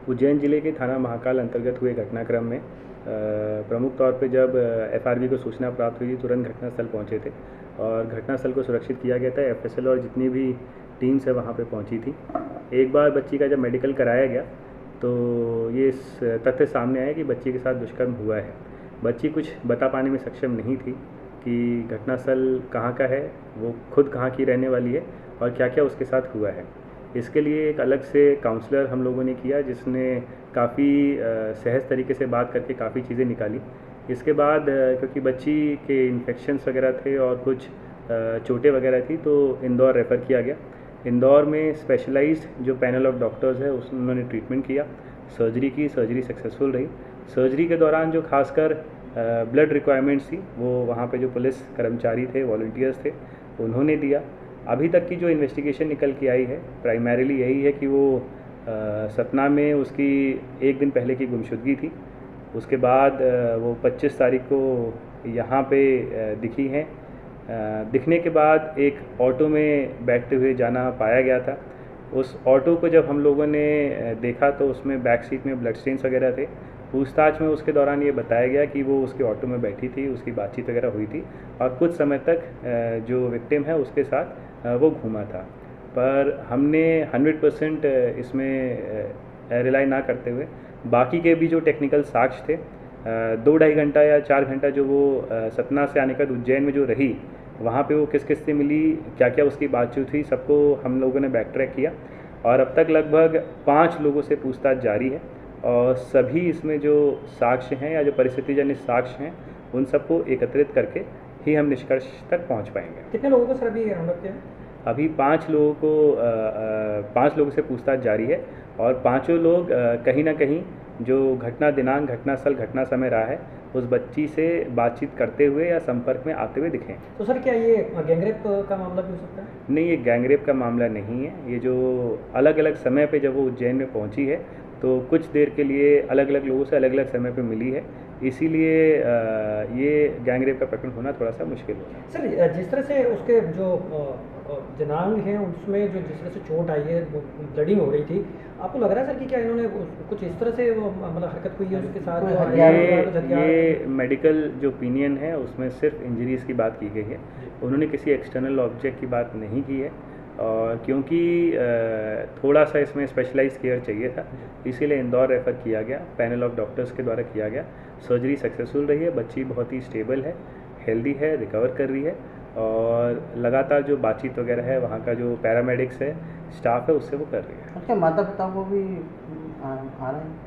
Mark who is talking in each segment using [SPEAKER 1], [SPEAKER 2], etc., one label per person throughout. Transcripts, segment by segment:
[SPEAKER 1] उज्जैन जिले के थाना महाकाल अंतर्गत हुए घटनाक्रम में प्रमुख तौर पे जब एफआरबी को सूचना प्राप्त हुई तुरंत घटनास्थल पहुंचे थे और घटनास्थल को सुरक्षित किया गया था। एफएसएल और जितनी भी टीम्स है वहाँ पे पहुंची थी। एक बार बच्ची का जब मेडिकल कराया गया तो ये तथ्य सामने आया कि बच्ची के साथ दुष्कर्म हुआ है। बच्ची कुछ बता पाने में सक्षम नहीं थी कि घटनास्थल कहाँ का है, वो खुद कहाँ की रहने वाली है और क्या क्या उसके साथ हुआ है। इसके लिए एक अलग से काउंसलर हम लोगों ने किया जिसने काफ़ी सहज तरीके से बात करके काफ़ी चीज़ें निकाली। इसके बाद क्योंकि बच्ची के इन्फेक्शंस वगैरह थे और कुछ चोटें वगैरह थी तो इंदौर रेफ़र किया गया। इंदौर में स्पेशलाइज्ड जो पैनल ऑफ डॉक्टर्स है उन्होंने ट्रीटमेंट किया, सर्जरी की, सर्जरी सक्सेसफुल रही। सर्जरी के दौरान जो खासकर ब्लड रिक्वायरमेंट्स थी वो वहाँ पे जो पुलिस कर्मचारी थे, वॉलंटियर्स थे, उन्होंने दिया। अभी तक की जो इन्वेस्टिगेशन निकल के आई है प्राइमरीली यही है कि वो सतना में उसकी एक दिन पहले की गुमशुदगी थी। उसके बाद वो 25 तारीख को यहाँ पे दिखी हैं। दिखने के बाद एक ऑटो में बैठते हुए जाना पाया गया था। उस ऑटो को जब हम लोगों ने देखा तो उसमें बैक सीट में ब्लड स्टेन्स वगैरह थे। पूछताछ में उसके दौरान ये बताया गया कि वो उसके ऑटो में बैठी थी, उसकी बातचीत वगैरह हुई थी और कुछ समय तक जो विक्टिम है उसके साथ वो घूमा था। पर हमने 100% इसमें रिलाई ना करते हुए बाकी के भी जो टेक्निकल साक्ष्य थे, 2 ढाई घंटा या 4 घंटा जो वो सतना से आने का उज्जैन में जो रही, वहाँ पे वो किस किस से मिली, क्या क्या उसकी बातचीत हुई, सबको हम लोगों ने बैक ट्रैक किया और अब तक लगभग 5 लोगों से पूछताछ जारी है और सभी इसमें जो साक्ष्य हैं या जो परिस्थितिजन्य साक्ष्य हैं उन सबको एकत्रित करके ही हम निष्कर्ष तक पहुँच पाएंगे।
[SPEAKER 2] कितने लोगों को सर अभी राउंड अप किया है?
[SPEAKER 1] अभी 5 लोगों से पूछताछ जारी है और पाँचों लोग कहीं ना कहीं जो घटना दिनांक, घटना स्थल, घटना समय रहा है उस बच्ची से बातचीत करते हुए या संपर्क में आते हुए दिखे।
[SPEAKER 2] तो सर क्या ये गैंगरेप का मामला भी हो सकता है?
[SPEAKER 1] नहीं, ये गैंगरेप का मामला नहीं है। ये जो अलग अलग समय पे जब वो उज्जैन में पहुंची है तो कुछ देर के लिए अलग अलग लोगों से अलग अलग समय पे मिली है, इसीलिए ये गैंगरेप का प्रकरण होना थोड़ा सा मुश्किल होगा।
[SPEAKER 2] सर जिस तरह से उसके जो जनांग हैं उसमें जो जिस तरह से चोट आई है, वो ब्लडिंग हो रही थी, आपको लग रहा है सर कि क्या इन्होंने कुछ इस तरह से मतलब हरकत हुई है उसके साथ जो
[SPEAKER 1] ये मेडिकल जो ओपिनियन है उसमें सिर्फ इंजरीज़ की बात की गई है। उन्होंने किसी एक्सटर्नल ऑब्जेक्ट की बात नहीं की है और क्योंकि थोड़ा सा इसमें स्पेशलाइज्ड केयर चाहिए था इसीलिए इंदौर रेफ़र किया गया, पैनल ऑफ डॉक्टर्स के द्वारा किया गया। सर्जरी सक्सेसफुल रही है, बच्ची बहुत ही स्टेबल है, हेल्दी है, रिकवर कर रही है और लगातार जो बातचीत वगैरह है वहाँ का जो पैरामेडिक्स है, स्टाफ है, उससे वो कर रही है।
[SPEAKER 3] अच्छा, माता पिता को भी आ रहे हैं?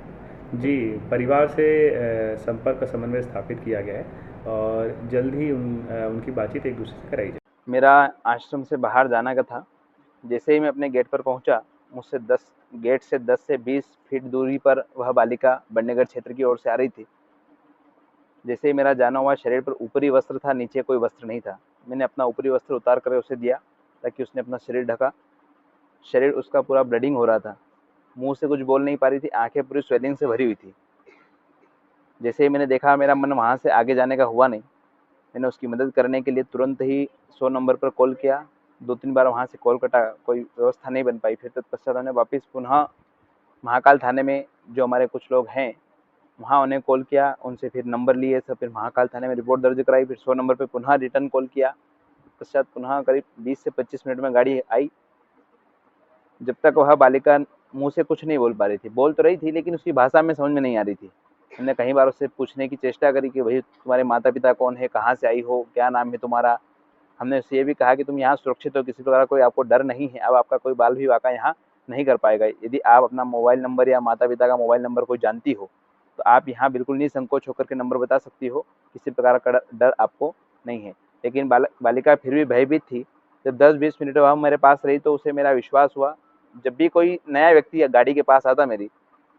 [SPEAKER 1] जी, परिवार से संपर्क और समन्वय स्थापित किया गया है और जल्द ही उनकी बातचीत एक दूसरे से कराई जाए।
[SPEAKER 4] मेरा आश्रम से बाहर जाना का था। जैसे ही मैं अपने गेट पर पहुंचा, मुझसे 10 से 20 फीट दूरी पर वह बालिका बंडेगढ़ क्षेत्र की ओर से आ रही थी। जैसे ही मेरा जाना हुआ, शरीर पर ऊपरी वस्त्र था, नीचे कोई वस्त्र नहीं था। मैंने अपना ऊपरी वस्त्र उतार कर उसे दिया ताकि उसने अपना शरीर ढका। शरीर उसका पूरा ब्लीडिंग हो रहा था, मुंह से कुछ बोल नहीं पा रही थी, आंखें पूरी स्वेलिंग से भरी हुई थी। जैसे ही मैंने देखा, मेरा मन वहाँ से आगे जाने का हुआ नहीं। मैंने उसकी मदद करने के लिए तुरंत ही 100 नंबर पर कॉल किया। 2-3 बार वहाँ से कॉल कटा, कोई व्यवस्था नहीं बन पाई। फिर तत्पश्चात हमने वापस पुनः महाकाल थाने में जो हमारे कुछ लोग हैं वहाँ उन्हें कॉल किया, उनसे फिर नंबर लिए सब, फिर महाकाल थाने में रिपोर्ट दर्ज कराई। फिर 100 नंबर पर पुनः रिटर्न कॉल किया। पश्चात पुनः करीब 20 से 25 मिनट में गाड़ी आई। जब तक वह बालिका मुँह से कुछ नहीं बोल पा रही थी, बोल तो रही थी लेकिन उसकी भाषा में समझ में नहीं आ रही थी। हमने कई बार उससे पूछने की चेष्टा करी कि भाई तुम्हारे माता पिता कौन है, कहाँ से आई हो, क्या नाम है तुम्हारा। हमने उससे ये भी कहा कि तुम यहाँ सुरक्षित हो, किसी प्रकार कोई आपको डर नहीं है, अब आपका कोई बाल भी वाका यहाँ नहीं कर पाएगा। यदि आप अपना मोबाइल नंबर या माता पिता का मोबाइल नंबर कोई जानती हो तो आप यहाँ बिल्कुल निसंकोच होकर के नंबर बता सकती हो, किसी प्रकार का डर आपको नहीं है। लेकिन बालिका फिर भी भयभीत थी। जब 10-20 मिनट वह मेरे पास रही तो उसे मेरा विश्वास हुआ। जब भी कोई नया व्यक्ति गाड़ी के पास आता मेरी,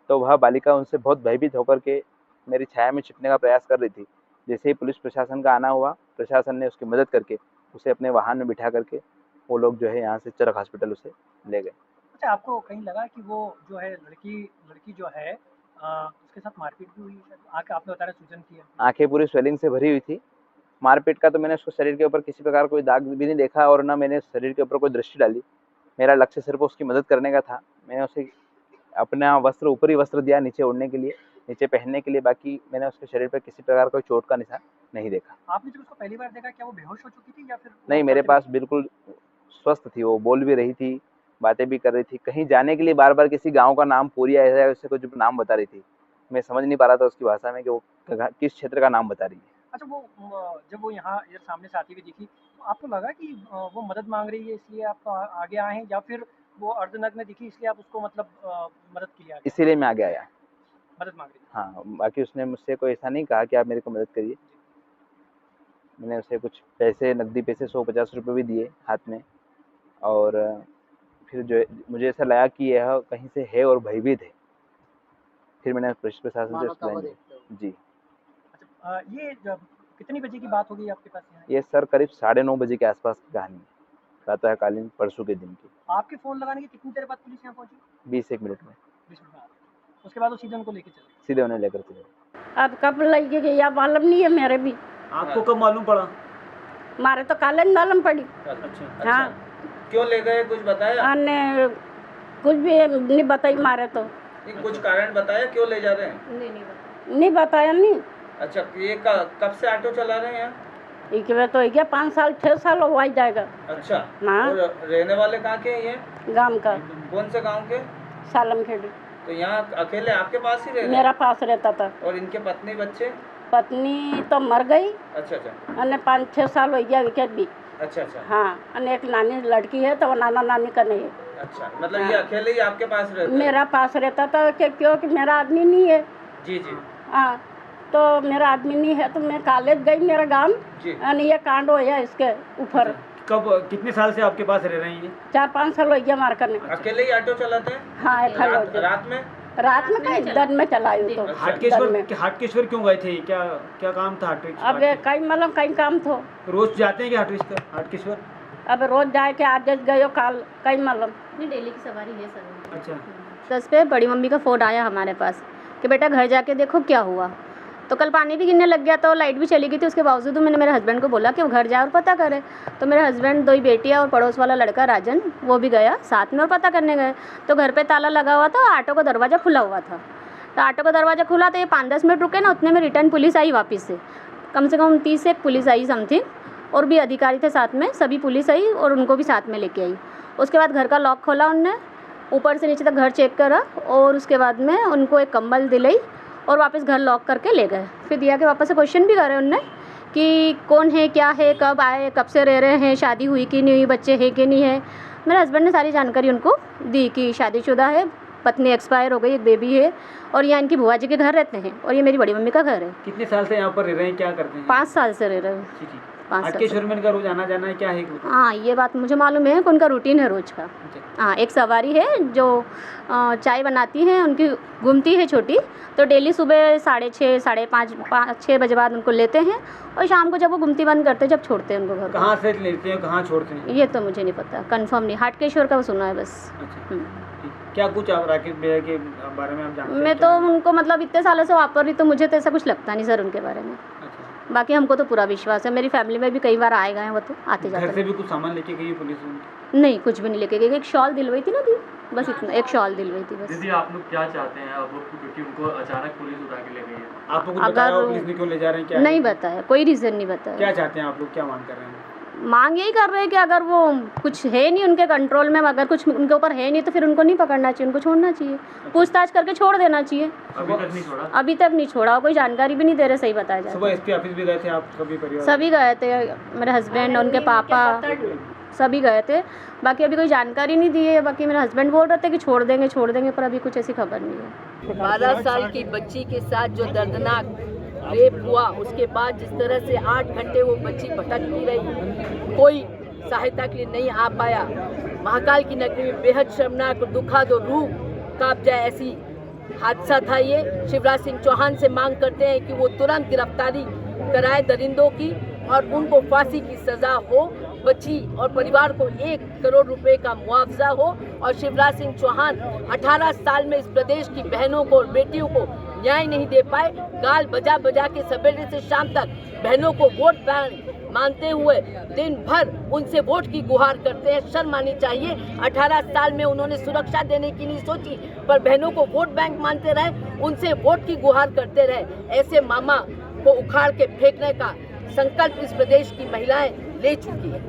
[SPEAKER 4] तो वह बालिका उनसे बहुत भयभीत होकर के मेरी छाया में छिपने का प्रयास कर रही थी। जैसे ही पुलिस प्रशासन का आना हुआ, प्रशासन ने उसकी मदद करके उसे अपने वाहन में बिठा करके वो लोग जो है यहाँ से चरक हॉस्पिटल उसे ले गए।
[SPEAKER 2] अच्छा, आपको कहीं लगा कि वो जो है लड़की लड़की जो है उसके साथ मारपीट भी हुई है? आके आपने बताया सूजन की है।
[SPEAKER 4] आंखें पूरी स्वेलिंग से भरी हुई थी। मारपीट का तो मैंने उसको शरीर के ऊपर किसी प्रकार कोई दाग भी नहीं देखा और ना मैंने शरीर के ऊपर कोई दृष्टि डाली। मेरा लक्ष्य सिर्फ उसकी मदद करने का था। मैंने उसे अपना वस्त्र, ऊपरी वस्त्र दिया नीचे ओढ़ने के लिए, नीचे पहनने के लिए। बाकी मैंने उसके शरीर पर किसी प्रकार का चोट का निशान नहीं देखा।
[SPEAKER 2] आपने जब उसको पहली बार देखा क्या वो बेहोश हो चुकी थी या फिर
[SPEAKER 4] नहीं, मेरे पास बिल्कुल स्वस्थ थी, वो बोल भी रही थी, बातें भी कर रही थी। कहीं जाने के लिए बार बार किसी गांव का नाम, पूरिया ऐसा उससे कुछ नाम बता रही थी। मैं समझ नहीं पा रहा था उसकी भाषा में कि वो किस क्षेत्र का नाम बता रही है।
[SPEAKER 2] अच्छा, वो जब वो यहाँ इधर सामने से आती हुई दिखी तो आपको लगा कि वो मदद मांग रही है इसलिए आप आगे आए हैं, या फिर वो अर्धनग्न दिखी इसलिए आप उसको मतलब मदद के लिए आ गए?
[SPEAKER 4] इसीलिए मैं आगे आया।
[SPEAKER 2] मदद मांग रही थी।
[SPEAKER 4] हाँ, बाकी उसने मुझसे कोई ऐसा नहीं कहा कि आप मेरे को मदद करिए। मैंने उसे कुछ पैसे, नकदी पैसे 100-50 रुपये भी दिए हाथ में, और फिर जो मुझे ऐसा लगा कि यह कहीं से है और भयभीत है, फिर मैंने पुलिस प्रशासन से एक्सप्लेन किया। जी।
[SPEAKER 2] अच्छा, ये जब कितनी बजे की बात होगी आपके पास यहाँ?
[SPEAKER 4] ये सर करीब 9:30 बजे के आसपास की कहानी है, प्रातःकालीन परसों के दिन की।
[SPEAKER 2] आपके फ़ोन लगाने के कितनी देर बाद पुलिस यहाँ पहुँची?
[SPEAKER 4] 20-1 मिनट में
[SPEAKER 2] 20 मिनट बाद। उसके बाद वो सीधे उनको लेके चले?
[SPEAKER 4] सीधे उन्हें लेकर चले।
[SPEAKER 5] अब कब लेके गई या मालूम नहीं है मेरे भी।
[SPEAKER 6] आपको कब मालूम पड़ा?
[SPEAKER 5] मारे तो काले में मालूम पड़ी।
[SPEAKER 6] अच्छा,
[SPEAKER 5] हाँ,
[SPEAKER 6] क्यों ले गए, कुछ बताया?
[SPEAKER 5] अन्य कुछ भी नहीं बताई, मारे तो
[SPEAKER 6] नहीं, कुछ कारण बताया क्यों ले जा रहे हैं?
[SPEAKER 5] नहीं बताया नहीं।
[SPEAKER 6] अच्छा, ये कब से ऑटो चला रहे हैं?
[SPEAKER 5] एक बार तो 5 साल 6 साल हो ही जाएगा।
[SPEAKER 6] अच्छा,
[SPEAKER 5] हाँ।
[SPEAKER 6] और रहने वाले कहाँ के हैं ये?
[SPEAKER 5] गांव का,
[SPEAKER 6] कौन से गांव के?
[SPEAKER 5] सालम खेड़ी।
[SPEAKER 6] तो यहाँ अकेले आपके पास ही रह रहे
[SPEAKER 5] मेरा पास रहता था।
[SPEAKER 6] हैं? और इनके पत्नी बच्चे?
[SPEAKER 5] पत्नी तो मर गई,
[SPEAKER 6] अच्छा अच्छा
[SPEAKER 5] अन्य 5-6 साल हो गया विकेट भी।
[SPEAKER 6] अच्छा अच्छा
[SPEAKER 5] हाँ, अन्य एक नानी लड़की है तो वो नाना नानी का नहीं है।
[SPEAKER 6] अच्छा, मतलब ये अकेले ही आपके पास रहते हैं?
[SPEAKER 5] मेरा पास रहता था क्योंकि मेरा आदमी नहीं है।
[SPEAKER 6] जी जी
[SPEAKER 5] हाँ, तो मेरा आदमी नहीं है तो मैं कॉलेज गई मेरा गांव,
[SPEAKER 6] जी।
[SPEAKER 5] और ये कांड हो गया इसके ऊपर।
[SPEAKER 6] कब, कितने साल से आपके पास रह रहे हैं ये?
[SPEAKER 5] 4-5 साल हो गया मार करने।
[SPEAKER 6] अकेले ही ऑटो चलाते हैं?
[SPEAKER 5] हाँ, एक साल हो गया।
[SPEAKER 6] रात में
[SPEAKER 5] कहीं दिन में चलाई तो
[SPEAKER 6] हाटकेश्वर क्यों गए थे? क्या काम था हाटकेश्वर?
[SPEAKER 5] अब कहीं मतलब कहीं काम थो।
[SPEAKER 6] रोज जाते हैं क्या हाटकेश्वर?
[SPEAKER 5] अब रोज जाए के आज गए हो काल कहीं मतलब
[SPEAKER 7] नहीं, डेली की सवारी है सर।
[SPEAKER 6] अच्छा,
[SPEAKER 7] 10 पे बड़ी मम्मी का फ़ोन आया हमारे पास कि बेटा घर जाके देखो क्या हुआ। तो कल पानी भी गिरने लग गया तो लाइट भी चली गई थी, उसके बावजूद मैंने मेरे हस्बैंड को बोला कि वो घर जाए और पता करे। तो मेरे हस्बैंड, 2 ही बेटियाँ और पड़ोस वाला लड़का राजन, वो भी गया साथ में और पता करने गए। तो घर पे ताला लगा हुआ था, ऑटो का दरवाज़ा खुला हुआ था। तो ऑटो का दरवाज़ा खुला तो ये 5-10 मिनट रुके ना, उतने में रिटर्न पुलिस आई वापस से, कम से कम 30 एक पुलिस आई समथिंग, और भी अधिकारी थे साथ में, सभी पुलिस आई और उनको भी साथ में लेके आई। उसके बाद घर का लॉक खोला उनने, ऊपर से नीचे तक घर चेक करा, और उसके बाद में उनको एक कंबल दिलाई और वापस घर लॉक करके ले गए। फिर दिया के वापस से क्वेश्चन भी करे उनने कि कौन है, क्या है, कब आए, कब से रह रहे हैं, शादी हुई कि नहीं हुई, बच्चे हैं कि नहीं है। मेरे हस्बैंड ने सारी जानकारी उनको दी कि शादीशुदा है, पत्नी एक्सपायर हो गई, एक बेबी है, और यहाँ इनकी बुआ जी के घर रहते हैं, और ये मेरी बड़ी मम्मी का घर है।
[SPEAKER 6] कितने साल से यहाँ पर रह रहे हैं, क्या करते हैं?
[SPEAKER 7] 5 साल से रह रहे हैं। 5 साल।
[SPEAKER 6] हाटकेश्वर में इनका रोज आना जाना है, क्या है?
[SPEAKER 7] हाँ, ये बात मुझे मालूम है कि उनका रूटीन है रोज का। हाँ, एक सवारी है जो चाय बनाती है, उनकी घूमती है छोटी, तो डेली सुबह 6:30, 5:30, 6 बजे बाद उनको लेते हैं, और शाम को जब वो घूमती बंद करते हैं, जब छोड़ते हैं उनको घर।
[SPEAKER 6] कहाँ से लेते हैं, कहाँ छोड़ते हैं?
[SPEAKER 7] ये तो मुझे नहीं पता, कंफर्म नहीं, हाटकेश्वर का वो सुना है बस।
[SPEAKER 6] अच्छा, ठीक। क्या कुछ आप राकेश भैया के बारे में आप जानते हैं?
[SPEAKER 7] मैं तो उनको मतलब इतने सालों से वापर रही, तो मुझे तो ऐसा कुछ लगता नहीं सर उनके बारे में।
[SPEAKER 6] अच्छा,
[SPEAKER 7] बाकी हमको तो पूरा विश्वास है, मेरी फैमिली में भी कई बार आए गए हैं, वो तो आते
[SPEAKER 6] घर से
[SPEAKER 7] जाते।
[SPEAKER 6] भी कुछ सामान लेके गई पुलिस उनकी?
[SPEAKER 7] नहीं, कुछ भी नहीं लेके गई, एक शॉल दिलवाई थी ना दी, बस इतना, एक शॉल दिलवाई थी बस।
[SPEAKER 8] दीदी, आप लोग क्या चाहते हैं अब, क्योंकि उनको अचानक पुलिस उठा के ले गई है?
[SPEAKER 6] आपको कुछ बताया हो पुलिस ने क्यों ले जा रहे हैं, क्या
[SPEAKER 7] नहीं बताया, कोई रीज़न नहीं बताया।
[SPEAKER 6] क्या चाहते हैं आप लोग, क्या मांग कर रहे हैं?
[SPEAKER 7] मांग यही कर रहे हैं कि अगर वो कुछ है नहीं उनके कंट्रोल में, अगर कुछ उनके ऊपर है नहीं तो फिर उनको नहीं पकड़ना चाहिए, उनको छोड़ना चाहिए, पूछताछ करके छोड़ देना चाहिए।
[SPEAKER 8] अभी तक नहीं छोड़ा?
[SPEAKER 7] अभी तक नहीं छोड़ा, कोई जानकारी भी नहीं दे रहे, सही बताया जाए।
[SPEAKER 6] सुबह एसपी ऑफिस भी गए थे आप सभी परिवार?
[SPEAKER 7] सभी गए थे, मेरे हस्बैंड, उनके पापा, सभी गए थे। बाकी अभी कोई जानकारी नहीं दी है। बाकी मेरे हस्बैंड बोल रहे थे कि छोड़ देंगे, पर अभी कुछ ऐसी खबर नहीं है।
[SPEAKER 9] 12 साल की बच्ची के साथ जो दर्दनाक रेप हुआ, उसके बाद जिस तरह से 8 घंटे वो बच्ची भटकती रही, कोई सहायता के लिए नहीं आ पाया। महाकाल की नगरी में बेहद शर्मनाक, दुखद और रूह कांप जाए ऐसी हादसा था ये। शिवराज सिंह चौहान से मांग करते हैं कि वो तुरंत गिरफ्तारी कराए दरिंदों की और उनको फांसी की सजा हो, बच्ची और परिवार को 1 करोड़ रुपए का मुआवजा हो, और शिवराज सिंह चौहान 18 साल में इस प्रदेश की बहनों को और बेटियों को न्याय नहीं दे पाए। गाल बजा बजा के सवेरे से शाम तक बहनों को वोट मानते हुए दिन भर उनसे वोट की गुहार करते हैं। शर्म आनी चाहिए। 18 साल में उन्होंने सुरक्षा देने की नहीं सोची, पर बहनों को वोट बैंक मानते रहे, उनसे वोट की गुहार करते रहे। ऐसे मामा को उखाड़ के फेंकने का संकल्प इस प्रदेश की महिलाएं ले चुकी है।